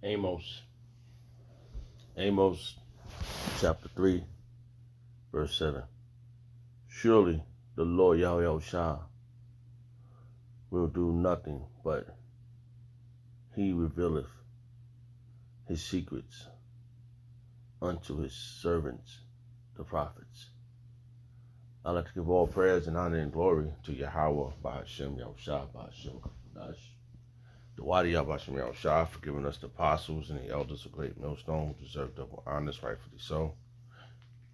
Amos. Amos chapter 3, verse 7. Surely the Lord Yahweh Shah will do nothing, but he revealeth his secrets unto his servants, the prophets. I'd like to give all prayers and honor and glory to Yahweh, Bahashem, Yahushua, Bahashem, Kadash. The Wadi Yahweh Yahushua for giving us the apostles and the elders of great millstone who deserve double honors, rightfully so.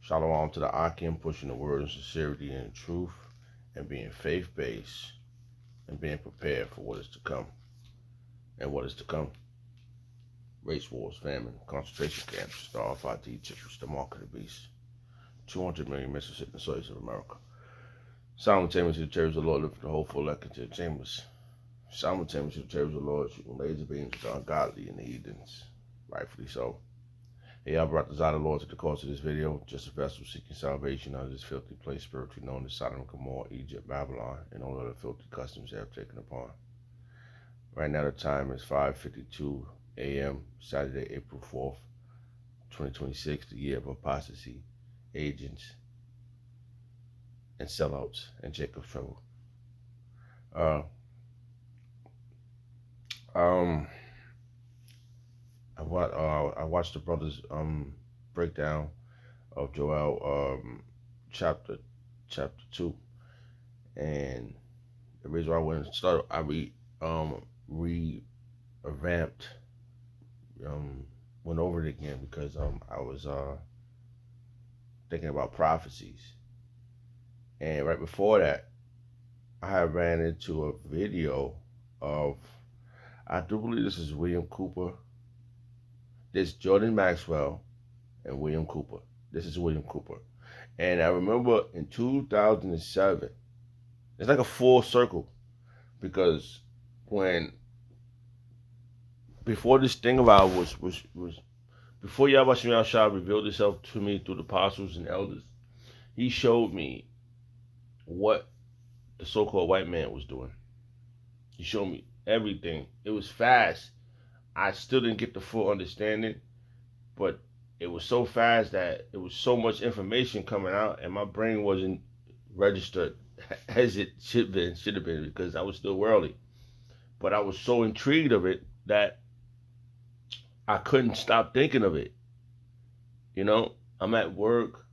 Shalom to the Akim, pushing the word in sincerity and truth, and being faith-based, and being prepared for what is to come. And what is to come? Race wars, famine, concentration camps, the RFID chips, the mark of the beast. 200 million missiles hitting the soils of America. Simultaneously, the chariots of the Lord lift the whole full into the chambers. Simultaneously, the chariots of the Lord shooting laser beams at the ungodly and the heathens. Rightfully so. Hey, I brought the Zod of the Lord to the cause of this video, just a vessel seeking salvation out of this filthy place, spiritually known as Sodom and Gomorrah, Egypt, Babylon, and all other filthy customs they have taken upon. Right now, the time is 5:52 a.m., Saturday, April 4th, 2026, the year of apostasy, agents, and sellouts, and Jacob's trouble. I watched the brothers breakdown of Joel chapter 2, and the reason why I went and started, I revamped, went over it again because I was thinking about prophecies, and right before that, I had ran into a video of, I do believe this is William Cooper. This Jordan Maxwell and William Cooper. This is William Cooper. And I remember in 2007, it's like a full circle, because before this thing about was before Yahweh Shah revealed himself to me through the apostles and elders, he showed me what the so-called white man was doing. He showed me everything. It was fast. I still didn't get the full understanding, but it was so fast that it was so much information coming out, and my brain wasn't registered as it should have been, because I was still worldly. But I was so intrigued of it that I couldn't stop thinking of it. You know, I'm at work.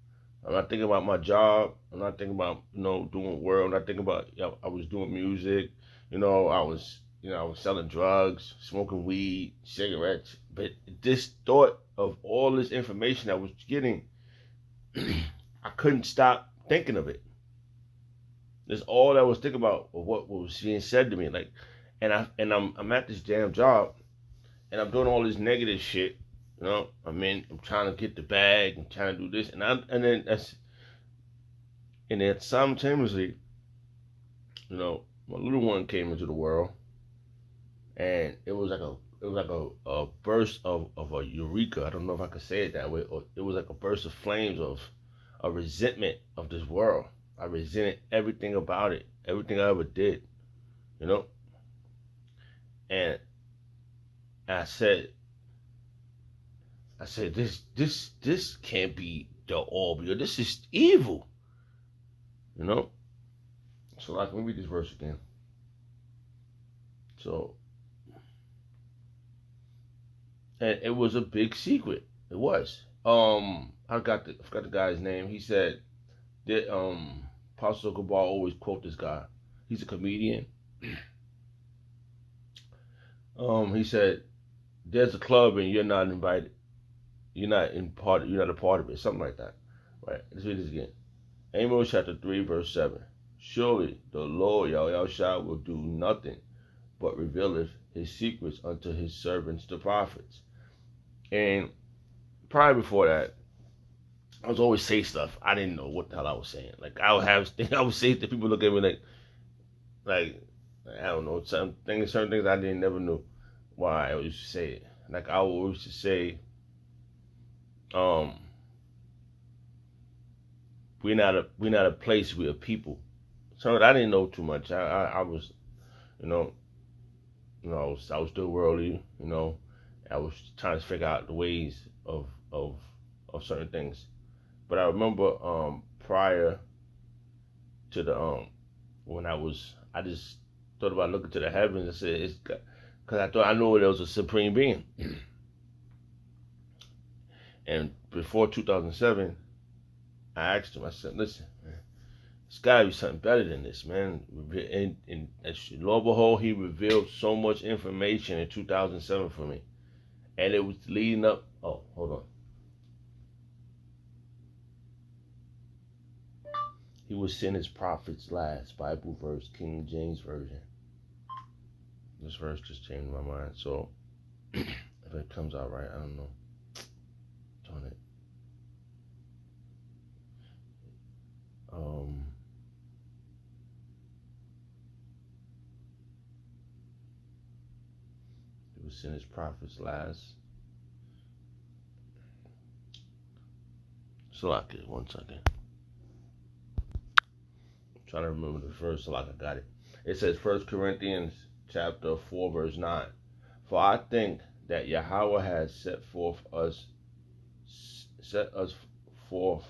I'm not thinking about my job. I'm not thinking about, doing work. I'm not thinking about, I was doing music. I was selling drugs, smoking weed, cigarettes. But this thought of all this information I was getting, I couldn't stop thinking of it. That's all I was thinking about, of what was being said to me. I'm at this damn job, and I'm doing all this negative shit. I'm trying to get the bag, and trying to do this, and then simultaneously, my little one came into the world, and it was like a burst of a eureka. I don't know if I could say it that way. Or it was like a burst of flames of a resentment of this world. I resented everything about it, everything I ever did, and I said, this can't be the all be. This is evil, So let me read this verse again. So, and it was a big secret. It was. I forgot the guy's name. He said that Apostle Cabal always quote this guy. He's a comedian. He said, "There's a club and you're not invited. You're not a part of it." Something like that. Right. Let's read this again. Amos chapter 3, verse 7. Surely the Lord Yahweh Shah will do nothing, but revealeth his secrets unto his servants, the prophets. And prior before that, I was always say stuff. I didn't know what the hell I was saying. Like, I would say that people look at me like I don't know, certain things I didn't never know why I used to say it. Like, I always to say, we're not a place, we're a people. So I didn't know too much. I was, I was still worldly, I was trying to figure out the ways of certain things. But I remember prior to the when I just thought about looking to the heavens. I said it's because I knew there was a supreme being. And before 2007, I asked him. I said, "Listen, man, it's got to be something better than this, man." And lo and behold, he revealed so much information in 2007 for me, and it was leading up. Oh, hold on. He would send his prophets last. Bible verse, King James Version. This verse just changed my mind. So if it comes out right, I don't know. Darn it. He would send his prophets last. Salaka, 1 second. I'm trying to remember the verse. Salaka, got it. It says 1 Corinthians chapter 4, verse 9. For I think that Yahweh has set us forth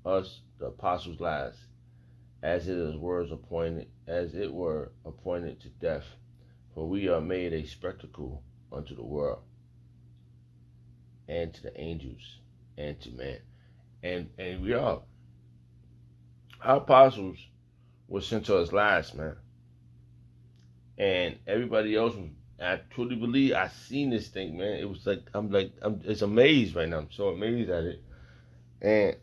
us the apostles last, as it were appointed to death, for we are made a spectacle unto the world, and to the angels, and to man. And we are. Our apostles were sent to us last, man. And everybody else was, I truly believe I seen this thing, man. It was like I'm it's amazed right now. I'm so amazed at it. And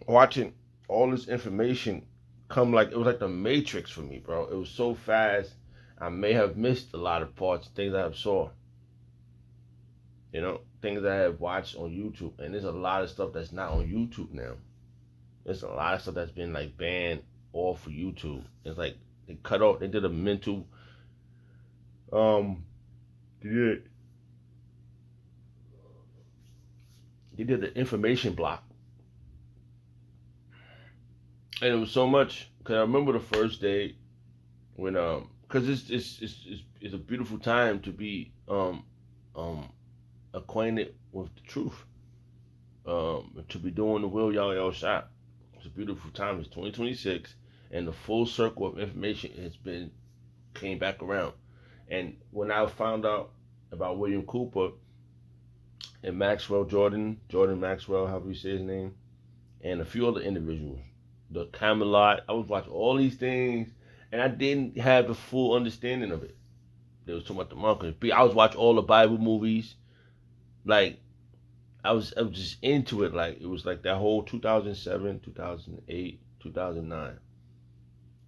watching all this information come, like it was like the Matrix for me, bro. It was so fast. I may have missed a lot of parts, things I have saw. You know, things I have watched on YouTube, and there's a lot of stuff that's not on YouTube now. There's a lot of stuff that's been like banned off of YouTube. It's like they cut off. They did a mental. They did the information block, and it was so much. Cause I remember the first day when cause it's a beautiful time to be um acquainted with the truth, to be doing the will y'all shot. It's a beautiful time. It's 2026, and the full circle of information came back around. And when I found out about William Cooper and Jordan Maxwell, however you say his name, and a few other individuals, the Camelot, I was watching all these things, and I didn't have the full understanding of it. There was too much to market. I was watching all the Bible movies, like I was just into it. Like it was like that whole 2007, 2008, 2009,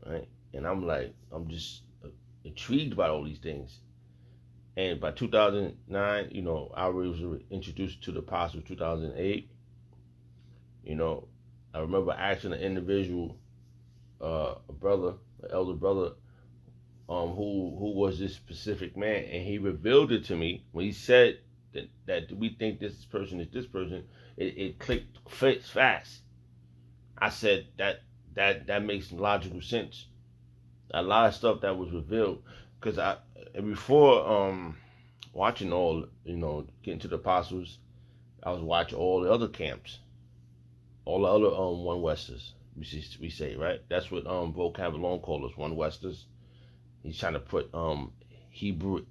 right? And I'm just intrigued by all these things. And by 2009, you know, I was introduced to the apostle. 2008, you know, I remember asking an individual, a brother, an elder brother, who was this specific man, and he revealed it to me when he said that we think this person is this person. It clicked fast. I said that makes logical sense. A lot of stuff that was revealed, because before watching all, you know, getting to the apostles, I was watching all the other camps, all the other one westers. We say, right. That's what vocab alone called us, one westers. He's trying to put Hebrew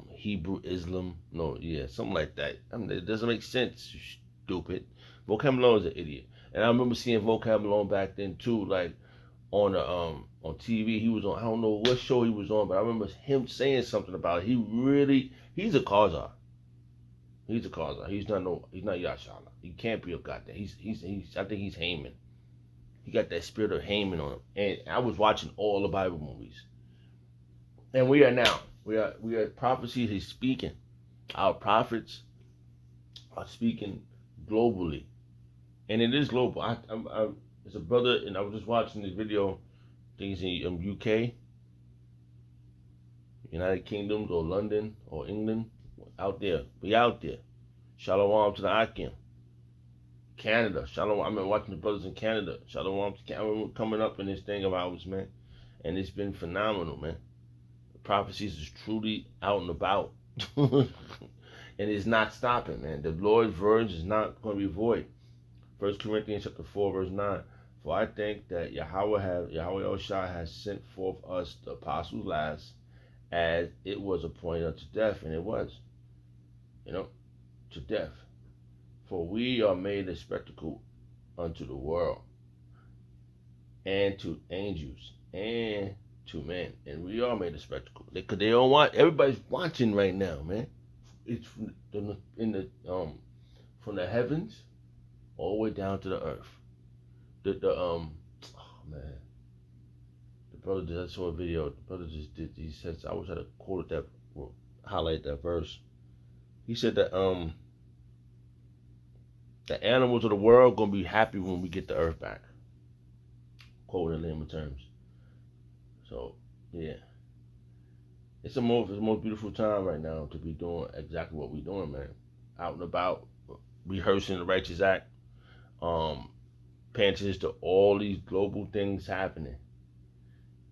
Hebrew Islam, no, yeah, something like that. I mean, it doesn't make sense. You stupid. Vocab Malone is an idiot, and I remember seeing Vocab Malone back then too, like on TV. He was on, I don't know what show he was on, but I remember him saying something about it. He's a Khazar. He's a Khazar. He's not Yashala. He can't be a goddamn. He's I think he's Haman. He got that spirit of Haman on him. And I was watching all the Bible movies. And we are prophecies. He's speaking. Our prophets are speaking globally, and it is global. There's a brother, and I was just watching this video. I think he's in UK, United Kingdoms, or London, or England. Out there, we out there. Shalom to the Akim. Canada, shalom. I've been watching the brothers in Canada. Shalom to Canada. We're coming up in this thing of ours, man, and it's been phenomenal, man. The prophecies is truly out and about. and it's not stopping, man. The Lord's words is not going to be void. 1 Corinthians chapter 4, verse 9. For I think that Yahweh Oshai has sent forth us, the apostles last, as it was appointed unto death, and it was, to death. For we are made a spectacle unto the world, and to angels, and to men, and we are made a spectacle. Because they don't want, everybody's watching right now, man. It's from the heavens all the way down to the earth. Oh man, the brother just, I saw a video. The brother just did. He said, I wish I had quoted that, highlight that verse. He said that the animals of the world gonna be happy when we get the earth back. Quote in layman terms. So yeah, it's the most beautiful time right now to be doing exactly what we're doing, man. Out and about, rehearsing the Righteous Act, paying attention to all these global things happening.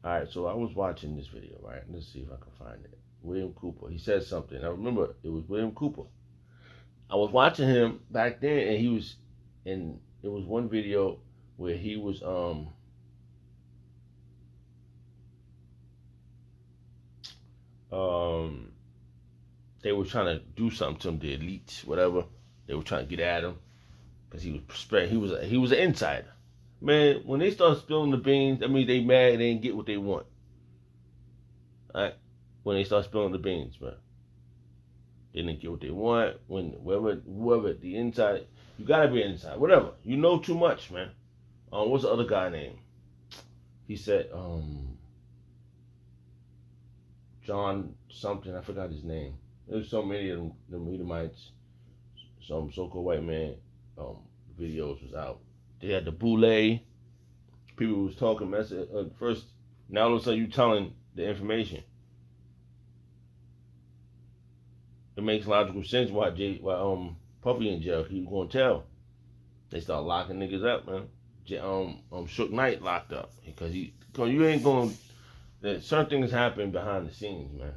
All right, so I was watching this video, right? Let's see if I can find it. William Cooper. He said something. I remember it was William Cooper. I was watching him back then, and he was in. It was one video where he was they were trying to do something to him, the elites, whatever. They were trying to get at him because he was spread. He was an insider. Man, when they start spilling the beans, I mean they mad. They didn't get what they want. All right, when they start spilling the beans, man, they didn't get what they want. When whoever the inside, you gotta be inside. Whatever, you know too much, man. What's the other guy name? He said, John something. I forgot his name. There's so many of them Edomites. Some so-called white man videos was out. They had the boule. People was talking mess first. Now all of a sudden you telling the information. It makes logical sense why Puffy in jail. He was gonna tell. They start locking niggas up, man. Shook Knight locked up because you ain't gonna. Certain things happen behind the scenes, man.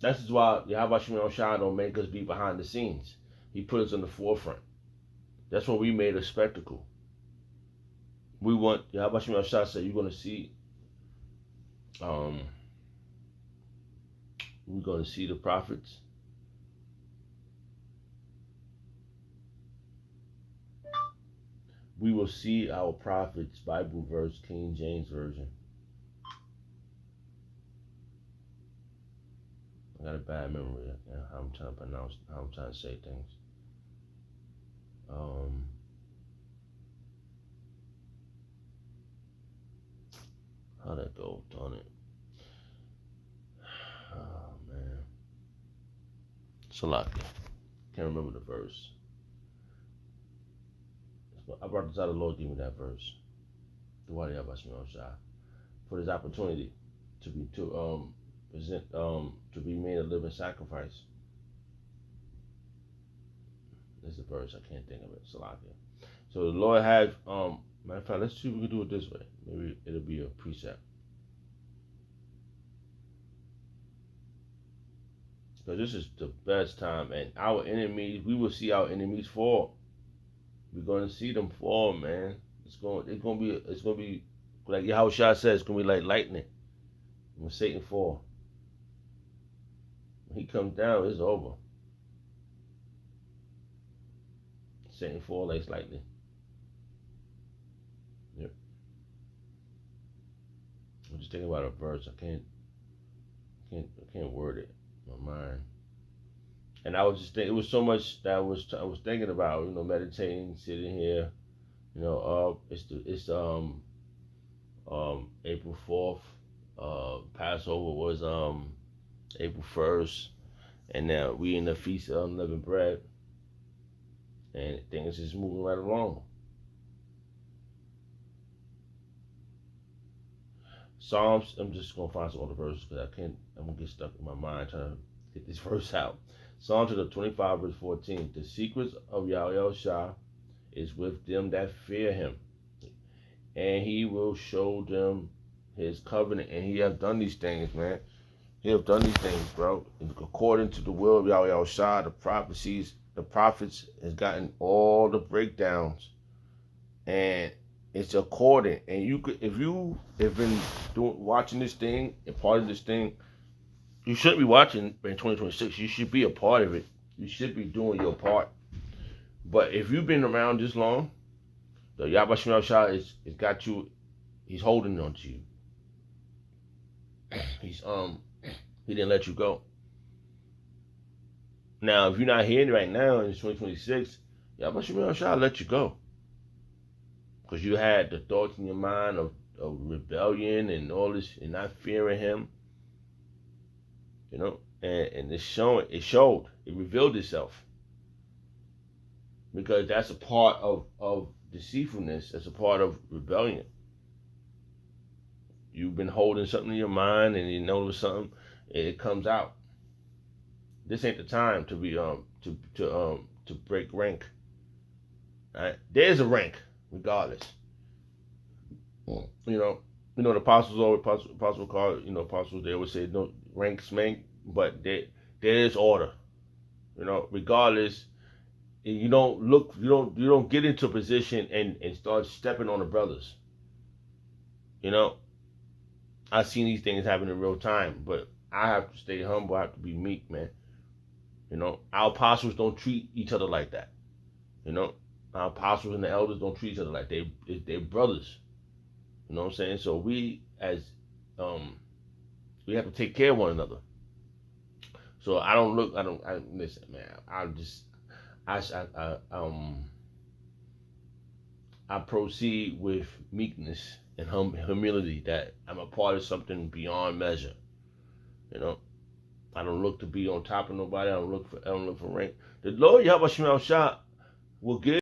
That's just why Yahweh Shai don't make us be behind the scenes. He put us in the forefront. That's why we made a spectacle. We want Yahweh Shai said you're gonna see. We're gonna see the prophets. We will see our prophets. Bible verse, King James Version. I got a bad memory. How I'm trying to pronounce, how I'm trying to say things. How'd that go? Darn it. Oh man. Salaki. Can't remember the verse. I brought this out. The Lord gave me that verse. For this opportunity to be made a living sacrifice. There's a verse, I can't think of it. Salakia. So the Lord had matter of fact, let's see if we can do it this way. Maybe it'll be a precept. Because this is the best time, and our enemies, we will see our enemies fall. We're gonna see them fall, man. It's gonna be like Yahushua says, it's gonna be like lightning. When Satan fall, when he comes down, it's over. Satan fall like lightning. Yep. I'm just thinking about a verse. I can't word it in my mind. And I was just thinking, it was so much that I was thinking about, meditating, sitting here, it's April 4th, Passover was April 1st, and now we in the Feast of Unleavened Bread, and things just moving right along. Psalms, I'm just gonna find some other verses because I'm gonna get stuck in my mind trying to get this verse out. Psalm 25 verse 14. The secrets of Yahweh Shai is with them that fear him, and he will show them his covenant. And he has done these things, man. He have done these things, bro. According to the will of Yahweh Shah, the prophecies, the prophets has gotten all the breakdowns, and it's according. And you could, if you have been watching this thing and part of this thing, you shouldn't be watching in 2026. You should be a part of it. You should be doing your part. But if you've been around this long, the Yahweh Shah is got you. He's holding on to you. He's he didn't let you go. Now, if you're not here right now in 2026, Yahweh Shah let you go. Because you had the thoughts in your mind of rebellion and all this and not fearing him. You know, and it showed, it revealed itself. Because that's a part of deceitfulness, that's a part of rebellion. You've been holding something in your mind and you notice something, it comes out. This ain't the time to be to break rank. Right? There's a rank, regardless. You know, the apostles always apostle call, apostles, they always say no ranks man, but there is order. Regardless, you don't get into a position and start stepping on the brothers. I've seen these things happen in real time, but I have to stay humble. I have to be meek, man. Our apostles don't treat each other like that. Our apostles and the elders don't treat each other like they're brothers. You know what I'm saying? So we we have to take care of one another. So I listen, man. I proceed with meekness and humility that I'm a part of something beyond measure. I don't look to be on top of nobody. I don't look for rank. The Lord Yahweh Shah will give